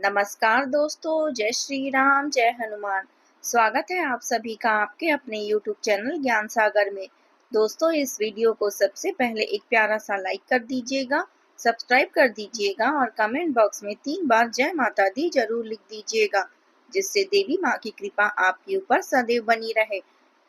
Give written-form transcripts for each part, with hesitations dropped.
नमस्कार दोस्तों, जय श्री राम, जय हनुमान। स्वागत है आप सभी का आपके अपने YouTube चैनल ज्ञान सागर में। दोस्तों, इस वीडियो को सबसे पहले एक प्यारा सा लाइक कर दीजिएगा, सब्सक्राइब कर दीजिएगा और कमेंट बॉक्स में 3 बार जय माता दी जरूर लिख दीजिएगा, जिससे देवी माँ की कृपा आपके ऊपर सदैव बनी रहे।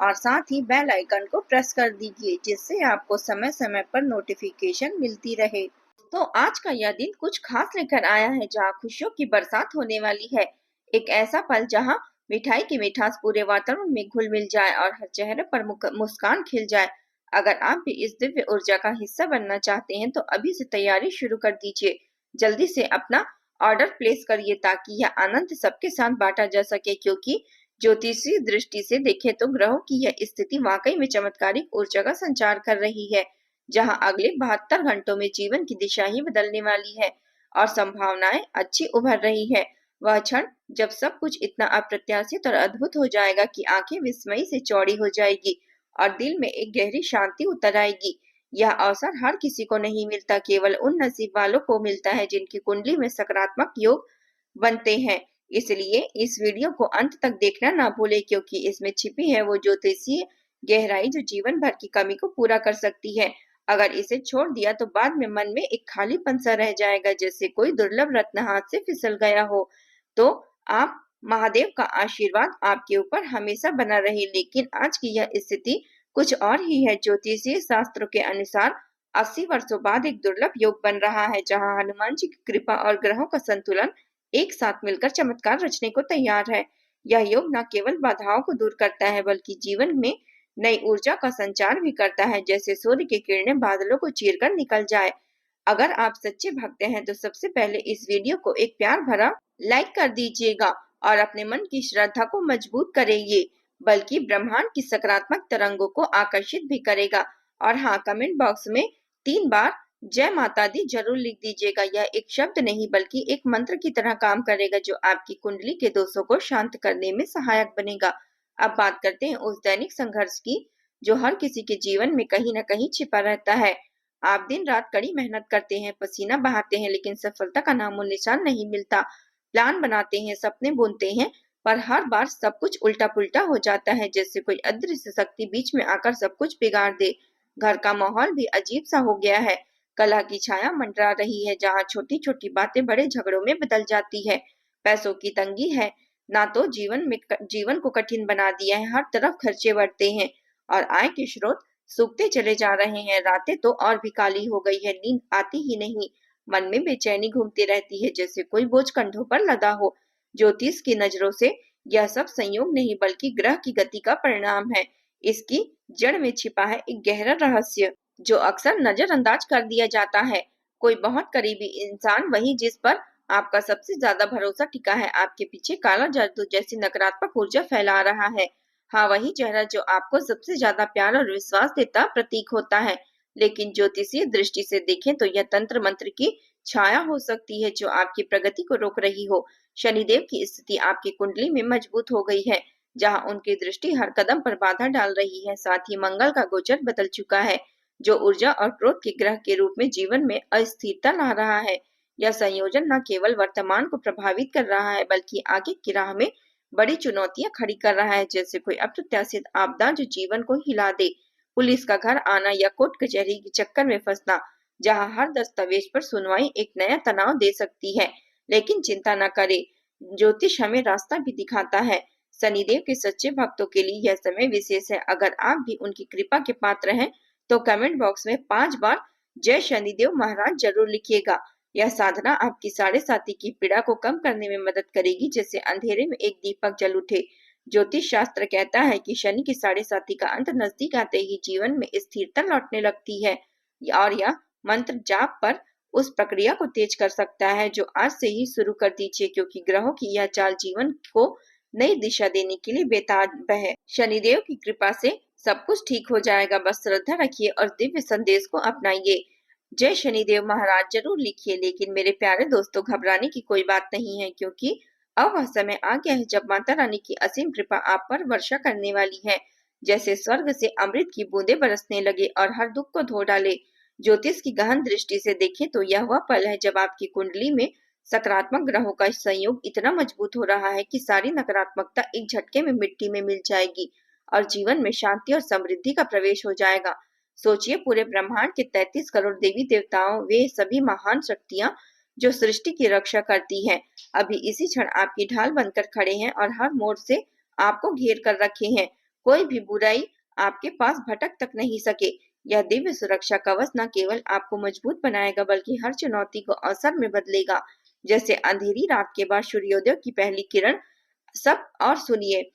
और साथ ही बेल आइकन को प्रेस कर दीजिए, जिससे आपको समय समय पर नोटिफिकेशन मिलती रहे। तो आज का यह दिन कुछ खास लेकर आया है, जहाँ खुशियों की बरसात होने वाली है। एक ऐसा पल जहाँ मिठाई की मिठास पूरे वातावरण में घुल मिल जाए और हर चेहरे पर मुस्कान खिल जाए। अगर आप भी इस दिव्य ऊर्जा का हिस्सा बनना चाहते हैं तो अभी से तैयारी शुरू कर दीजिए। जल्दी से अपना ऑर्डर प्लेस करिए ताकि यह आनंद सबके साथ बांटा जा सके, क्योंकि ज्योतिषीय दृष्टि से देखें तो ग्रहों की यह स्थिति वाकई में चमत्कारिक ऊर्जा का संचार कर रही है, जहां अगले 72 घंटों में जीवन की दिशा ही बदलने वाली है और संभावनाएं अच्छी उभर रही है। वह क्षण जब सब कुछ इतना अप्रत्याशित और अद्भुत हो जाएगा कि आंखें विस्मय से चौड़ी हो जाएगी और दिल में एक गहरी शांति उतर आएगी। यह अवसर हर किसी को नहीं मिलता, केवल उन नसीब वालों को मिलता है जिनकी कुंडली में सकारात्मक योग बनते हैं। इसलिए इस वीडियो को अंत तक देखना ना भूले, क्योंकि इसमें छिपी है वो ज्योतिषीय गहराई जो जीवन भर की कमी को पूरा कर सकती है। अगर इसे छोड़ दिया तो बाद में मन में एक खालीपन सा रह जाएगा, जैसे कोई दुर्लभ रत्न हाथ से फिसल गया हो। तो आप महादेव का आशीर्वाद आपके ऊपर हमेशा बना रहे। लेकिन आज की यह स्थिति कुछ और ही है। ज्योतिषीय शास्त्रों के अनुसार 80 वर्षों बाद एक दुर्लभ योग बन रहा है, जहां हनुमान जी की कृपा और ग्रहों का संतुलन एक साथ मिलकर चमत्कार रचने को तैयार है। यह योग न केवल बाधाओं को दूर करता है, बल्कि जीवन में नई ऊर्जा का संचार भी करता है, जैसे सूर्य की किरणें बादलों को चीरकर निकल जाए। अगर आप सच्चे भक्त हैं तो सबसे पहले इस वीडियो को एक प्यार भरा लाइक कर दीजिएगा और अपने मन की श्रद्धा को मजबूत करेंगे, बल्कि ब्रह्मांड की सकारात्मक तरंगों को आकर्षित भी करेगा। और हाँ, कमेंट बॉक्स में 3 बार जय माता दी जरूर लिख दीजिएगा। यह एक शब्द नहीं बल्कि एक मंत्र की तरह काम करेगा, जो आपकी कुंडली के दोषों को शांत करने में सहायक बनेगा। अब बात करते हैं उस दैनिक संघर्ष की जो हर किसी के जीवन में कहीं न कहीं छिपा रहता है। आप दिन रात कड़ी मेहनत करते हैं, पसीना बहाते हैं, लेकिन सफलता का नामो निशान नहीं मिलता। प्लान बनाते हैं, सपने बुनते हैं, पर हर बार सब कुछ उल्टा पुल्टा हो जाता है, जैसे कोई अदृश्य शक्ति बीच में आकर सब कुछ बिगाड़ दे। घर का माहौल भी अजीब सा हो गया है। कलह की छाया मंडरा रही है, जहाँ छोटी छोटी बातें बड़े झगड़ों में बदल जाती है। पैसों की तंगी है, ना तो जीवन को कठिन बना दिया है। हर तरफ खर्चे बढ़ते हैं और आय के स्रोत सूखते चले जा रहे हैं। रातें तो और भी काली हो गई है, नींद आती ही नहीं, मन में बेचैनी घूमती रहती है, जैसे कोई बोझ कंधों पर लदा हो। ज्योतिष की नजरों से यह सब संयोग नहीं बल्कि ग्रह की गति का परिणाम है। इसकी जड़ में छिपा है एक गहरा रहस्य जो अक्सर नजरअंदाज कर दिया जाता है। कोई बहुत करीबी इंसान, वही जिस पर आपका सबसे ज्यादा भरोसा टिका है, आपके पीछे काला जादू जैसी नकारात्मक ऊर्जा फैला रहा है। हाँ, वही चेहरा जो आपको सबसे ज्यादा प्यार और विश्वास देता प्रतीक होता है। लेकिन ज्योतिषीय दृष्टि से देखें तो यह तंत्र मंत्र की छाया हो सकती है जो आपकी प्रगति को रोक रही हो। शनिदेव की स्थिति आपकी कुंडली में मजबूत हो गई है, जहाँ उनकी दृष्टि हर कदम पर बाधा डाल रही है। साथ ही मंगल का गोचर बदल चुका है, जो ऊर्जा और क्रोध के ग्रह के रूप में जीवन में अस्थिरता ला रहा है। यह संयोजन न केवल वर्तमान को प्रभावित कर रहा है, बल्कि आगे की राह में बड़ी चुनौतियां खड़ी कर रहा है, जैसे कोई अप्रत्याशित आपदा जो जीवन को हिला दे, पुलिस का घर आना या कोर्ट कचहरी के चक्कर में फंसना, जहां हर दस्तावेज पर सुनवाई एक नया तनाव दे सकती है। लेकिन चिंता न करे, ज्योतिष हमें रास्ता भी दिखाता है। शनिदेव के सच्चे भक्तों के लिए यह समय विशेष है। अगर आप भी उनकी कृपा के पात्र हैं तो कमेंट बॉक्स में 5 बार जय शनिदेव महाराज जरूर लिखिएगा। यह साधना आपकी साढ़े साथी की पीड़ा को कम करने में मदद करेगी, जैसे अंधेरे में एक दीपक जल उठे। ज्योतिष शास्त्र कहता है कि शनि की साढ़े साथी का अंत नजदीक आते ही जीवन में स्थिरता लौटने लगती है, और यह मंत्र जाप पर उस प्रक्रिया को तेज कर सकता है, जो आज से ही शुरू कर दीजिए, क्योंकि ग्रहों की यह चाल जीवन को नई दिशा देने के लिए बेताब है। शनिदेव की कृपा से सब कुछ ठीक हो जाएगा, बस श्रद्धा रखिए और दिव्य संदेश को अपनाइए। जय शनिदेव महाराज जरूर लिखिए। लेकिन मेरे प्यारे दोस्तों, घबराने की कोई बात नहीं है, क्योंकि अब वह समय आ गया है जब माता रानी की असीम कृपा आप पर वर्षा करने वाली है। जैसे स्वर्ग से अमृत की बूंदें बरसने लगे और हर दुख को धो डाले। ज्योतिष की गहन दृष्टि से देखें तो यह वह पल है जब आपकी कुंडली में सकारात्मक ग्रहों का संयोग इतना मजबूत हो रहा है कि सारी नकारात्मकता एक झटके में मिट्टी में मिल जाएगी और जीवन में शांति और समृद्धि का प्रवेश हो जाएगा। सोचिए, पूरे ब्रह्मांड के 33 करोड़ देवी देवताओं, वे सभी महान शक्तियां जो सृष्टि की रक्षा करती हैं, अभी इसी क्षण आपकी ढाल बनकर खड़े हैं और हर मोड़ से आपको घेर कर रखे हैं। कोई भी बुराई आपके पास भटक तक नहीं सके। यह दिव्य सुरक्षा कवच न केवल आपको मजबूत बनाएगा बल्कि हर चुनौती को अवसर में बदलेगा, जैसे अंधेरी रात के बाद सूर्योदय की पहली किरण। सब और सुनिए,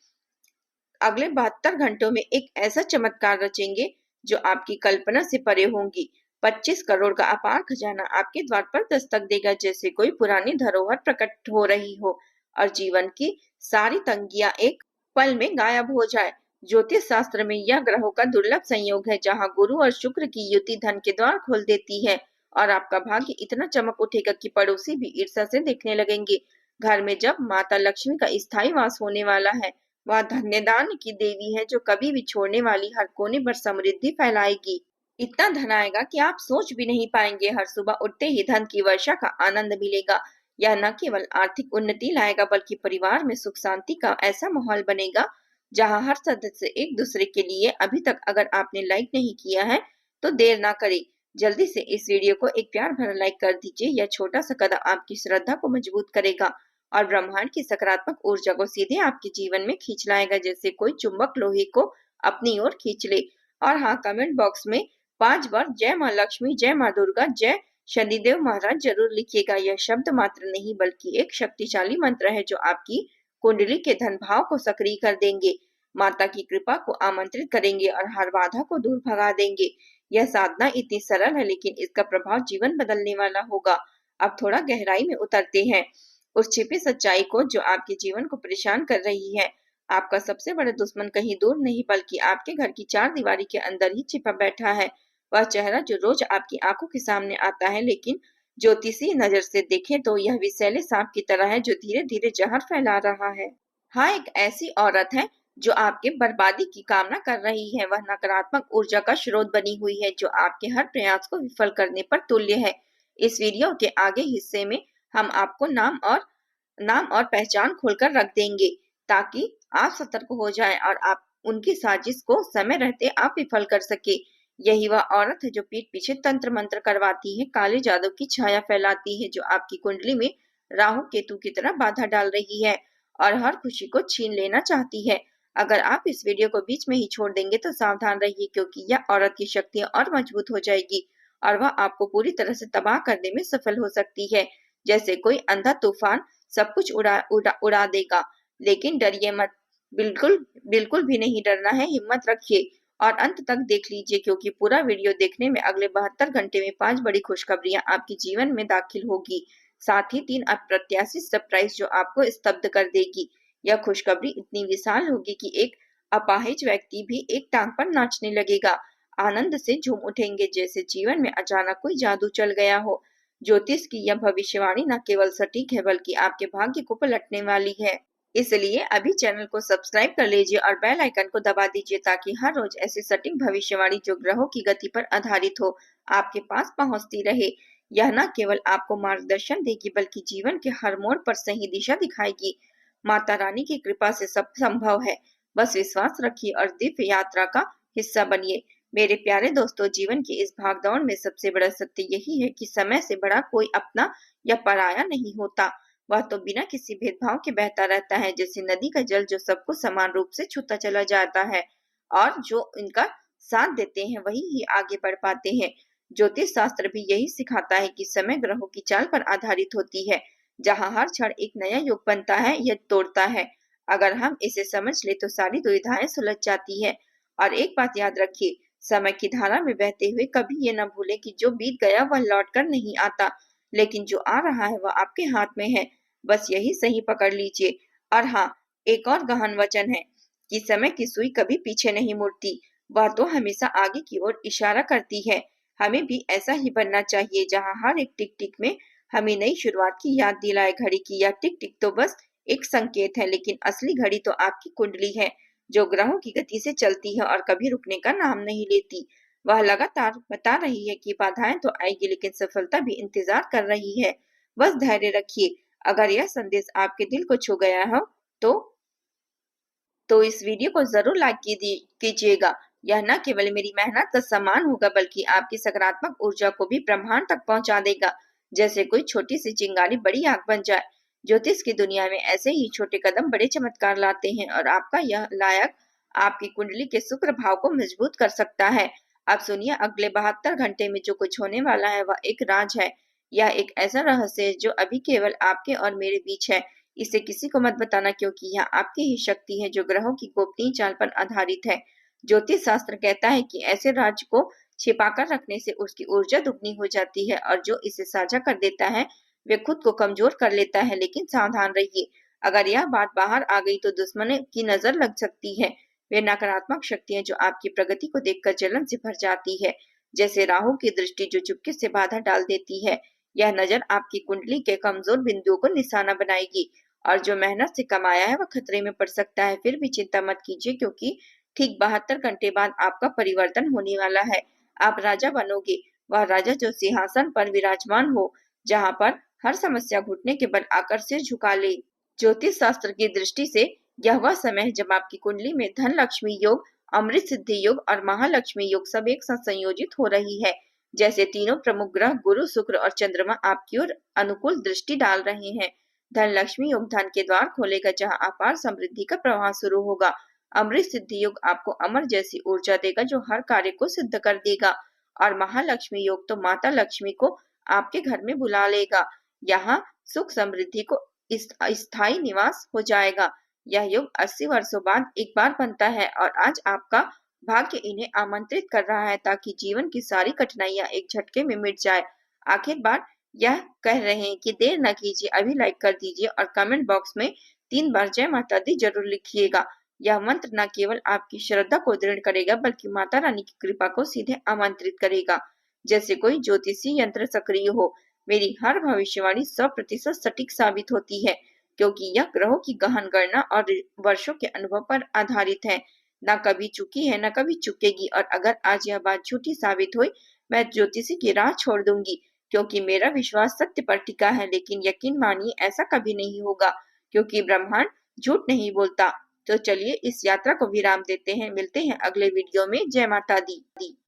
अगले 72 घंटों में एक ऐसा चमत्कार रचेंगे जो आपकी कल्पना से परे होंगी। 25 करोड़ का अपार खजाना आपके द्वार पर दस्तक देगा, जैसे कोई पुरानी धरोहर प्रकट हो रही हो और जीवन की सारी तंगियां एक पल में गायब हो जाए। ज्योतिष शास्त्र में यह ग्रहों का दुर्लभ संयोग है, जहां गुरु और शुक्र की युति धन के द्वार खोल देती है और आपका भाग्य इतना चमक उठेगा कि पड़ोसी भी ईर्ष्या से देखने लगेंगे। घर में जब माता लक्ष्मी का स्थायी वास होने वाला है, वह धन्यदान की देवी है जो कभी भी छोड़ने वाली हर कोने पर समृद्धि फैलाएगी। इतना धन आएगा कि आप सोच भी नहीं पाएंगे। हर सुबह उठते ही धन की वर्षा का आनंद मिलेगा। यह न केवल आर्थिक उन्नति लाएगा बल्कि परिवार में सुख शांति का ऐसा माहौल बनेगा जहां हर सदस्य एक दूसरे के लिए। अभी तक अगर आपने लाइक नहीं किया है तो देर ना करें, जल्दी से इस वीडियो को एक प्यार भरा लाइक कर दीजिए। यह छोटा सा कदम आपकी श्रद्धा को मजबूत करेगा और ब्रह्मांड की सकारात्मक ऊर्जा को सीधे आपके जीवन में खींच लाएगा, जैसे कोई चुंबक लोहे को अपनी ओर खींच ले। और हाँ, कमेंट बॉक्स में 5 बार जय माँ लक्ष्मी, जय माँ दुर्गा, जय शनिदेव महाराज जरूर लिखिएगा। यह शब्द मात्र नहीं बल्कि एक शक्तिशाली मंत्र है जो आपकी कुंडली के धन भाव को सक्रिय कर देंगे, माता की कृपा को आमंत्रित करेंगे और हर बाधा को दूर भगा देंगे। यह साधना इतनी सरल है लेकिन इसका प्रभाव जीवन बदलने वाला होगा। अब थोड़ा गहराई में उतरते हैं उस छिपी सच्चाई को जो आपके जीवन को परेशान कर रही है। आपका सबसे बड़ा दुश्मन कहीं दूर नहीं बल्कि आपके घर की चार दीवारी के अंदर ही छिपा बैठा है। वह चेहरा जो रोज आपकी आंखों के सामने आता है, लेकिन ज्योतिषी नजर से देखें तो यह विषैले सांप की तरह है जो धीरे धीरे जहर फैला रहा है। हाँ, एक ऐसी औरत है जो आपके बर्बादी की कामना कर रही है। वह नकारात्मक ऊर्जा का स्रोत बनी हुई है जो आपके हर प्रयास को विफल करने पर तुल्य है। इस वीडियो के आगे हिस्से में हम आपको नाम और पहचान खोलकर रख देंगे ताकि आप सतर्क हो जाएं और आप उनकी साजिश को समय रहते आप विफल कर सके। यही वह औरत है जो पीठ पीछे तंत्र मंत्र करवाती है, काले जादू की छाया फैलाती है, जो आपकी कुंडली में राहु केतु की तरह बाधा डाल रही है और हर खुशी को छीन लेना चाहती है। अगर आप इस वीडियो को बीच में ही छोड़ देंगे तो सावधान रहिए, क्योंकि यह औरत की शक्तियां और मजबूत हो जाएगी और वह आपको पूरी तरह से तबाह करने में सफल हो सकती है। जैसे कोई अंधा तूफान सब कुछ उड़ा देगा। लेकिन डरिए मत, बिल्कुल बिल्कुल भी नहीं डरना है। हिम्मत रखिए और अंत तक देख लीजिए, क्योंकि पूरा वीडियो देखने में अगले 72 घंटे में 5 बड़ी खुशखबरियां आपके जीवन में दाखिल होगी, साथ ही 3 अप्रत्याशित सरप्राइज जो आपको स्तब्ध कर देगी। यह खुशखबरी इतनी विशाल होगी कि एक अपाहिज व्यक्ति भी एक टांग पर नाचने लगेगा, आनंद से झूम उठेंगे जैसे जीवन में अचानक कोई जादू चल गया हो। ज्योतिष की यह भविष्यवाणी न केवल सटीक है बल्कि आपके भाग्य को पलटने वाली है। इसलिए अभी चैनल को सब्सक्राइब कर लीजिए और बेल आइकन को दबा दीजिए ताकि हर रोज ऐसी सटीक भविष्यवाणी जो ग्रहों की गति पर आधारित हो आपके पास पहुंचती रहे। यह न केवल आपको मार्गदर्शन देगी बल्कि जीवन के हर मोड़ पर सही दिशा दिखाएगी। माता रानी की कृपा से सब संभव है। बस विश्वास रखिए और दिव्य यात्रा का हिस्सा बनिए। मेरे प्यारे दोस्तों, जीवन की इस भागदौड़ में सबसे बड़ा सत्य यही है कि समय से बड़ा कोई अपना या पराया नहीं होता। वह तो बिना किसी भेदभाव के बहता रहता है, जैसे नदी का जल जो सबको समान रूप से छूता चला जाता है और जो इनका साथ देते हैं वही ही आगे बढ़ पाते हैं। ज्योतिष शास्त्र भी यही सिखाता है कि समय ग्रहों की चाल पर आधारित होती है। जहाँ हर क्षण एक नया युग बनता है या तोड़ता है। अगर हम इसे समझ ले तो सारी दुविधाएं सुलझ जाती है। और एक बात याद रखिए, समय की धारा में बहते हुए कभी ये न भूले कि जो बीत गया वह लौट कर नहीं आता, लेकिन जो आ रहा है वह आपके हाथ में है। बस यही सही पकड़ लीजिए। और हाँ, एक और गहन वचन है कि समय की सुई कभी पीछे नहीं मुड़ती, वह तो हमेशा आगे की ओर इशारा करती है। हमें भी ऐसा ही बनना चाहिए, जहाँ हर एक टिक टिक में हमें नई शुरुआत की याद दिलाए। घड़ी की यह टिक टिक तो बस एक संकेत है, लेकिन असली घड़ी तो आपकी कुंडली है जो ग्रहों की गति से चलती है और कभी रुकने का नाम नहीं लेती। वह लगातार बता रही है कि बाधाएं तो आएगी लेकिन सफलता भी इंतजार कर रही है। बस धैर्य रखिए। अगर यह संदेश आपके दिल को छू गया हो तो इस वीडियो को जरूर लाइक कीजिएगा। यह न केवल मेरी मेहनत का सम्मान होगा बल्कि आपकी सकारात्मक ऊर्जा को भी ब्रह्मांड तक पहुंचा देगा, जैसे कोई छोटी सी चिंगारी बड़ी आग बन जाए। ज्योतिष की दुनिया में ऐसे ही छोटे कदम बड़े चमत्कार लाते हैं और आपका यह लायक आपकी कुंडली के शुक्र भाव को मजबूत कर सकता है। अब सुनिए, अगले 72 घंटे में जो कुछ होने वाला है वह एक राज है। यह एक ऐसा रहस्य है जो अभी केवल आपके और मेरे बीच है। इसे किसी को मत बताना क्योंकि यह आपकी ही शक्ति है जो ग्रहों की गोपनीय चाल पर आधारित है। ज्योतिष शास्त्र कहता है कि ऐसे राज को छिपाकर रखने से उसकी ऊर्जा दुगनी हो जाती है और जो इसे साझा कर देता है वे खुद को कमजोर कर लेता है। लेकिन सावधान रहिए, अगर यह बात बाहर आ गई तो दुश्मन की नजर लग सकती है। वे नकारात्मक शक्तियां जो आपकी प्रगति को देखकर जलन से भर जाती है, जैसे राहु की दृष्टि जो चुपके से बाधा डाल देती है। यह नजर आपकी कुंडली के कमजोर बिंदुओं को निशाना बनाएगी और जो मेहनत से कमाया है वह खतरे में पड़ सकता है। फिर भी चिंता मत कीजिए क्योंकि ठीक 72 घंटे बाद आपका परिवर्तन होने वाला है। आप राजा बनोगे, वह राजा जो सिंहासन पर विराजमान हो, जहां पर हर समस्या घुटने के बल आकर सिर झुका ले। ज्योतिष शास्त्र की दृष्टि से यह वह समय है जब आपकी कुंडली में धन लक्ष्मी योग, अमृत सिद्धि योग और महालक्ष्मी योग सब एक साथ संयोजित हो रही है। जैसे तीनों प्रमुख ग्रह गुरु, शुक्र और चंद्रमा आपकी ओर अनुकूल दृष्टि डाल रहे हैं। धन लक्ष्मी योग धन के द्वार खोलेगा जहां अपार समृद्धि का प्रवाह शुरू होगा। अमृत सिद्धि योग आपको अमर जैसी ऊर्जा देगा जो हर कार्य को सिद्ध कर देगा। और महालक्ष्मी योग तो माता लक्ष्मी को आपके घर में बुला लेगा। यहाँ सुख समृद्धि को स्थायी निवास हो जाएगा। यह योग 80 वर्षों बाद एक बार बनता है और आज आपका भाग्य इन्हें आमंत्रित कर रहा है ताकि जीवन की सारी कठिनाइयां एक झटके में मिट जाए। आखिर बार यह कह रहे हैं कि देर न कीजिए, अभी लाइक कर दीजिए और कमेंट बॉक्स में 3 बार जय माता दी जरूर लिखिएगा। यह मंत्र न केवल आपकी श्रद्धा को दृढ़ करेगा बल्कि माता रानी की कृपा को सीधे आमंत्रित करेगा, जैसे कोई ज्योतिषी यंत्र सक्रिय हो। मेरी हर भविष्यवाणी 100% सटीक साबित होती है क्योंकि यह ग्रहों की गहन गणना और वर्षों के अनुभव पर आधारित है। न कभी चुकी है न कभी चुकेगी और अगर आज यह बात झूठी साबित हुई, मैं ज्योतिषी की राह छोड़ दूंगी क्योंकि मेरा विश्वास सत्य पर टिका है। लेकिन यकीन मानिए ऐसा कभी नहीं होगा क्योंकि ब्रह्मांड झूठ नहीं बोलता। तो चलिए इस यात्रा को विराम देते हैं, मिलते हैं अगले वीडियो में। जय माता दी।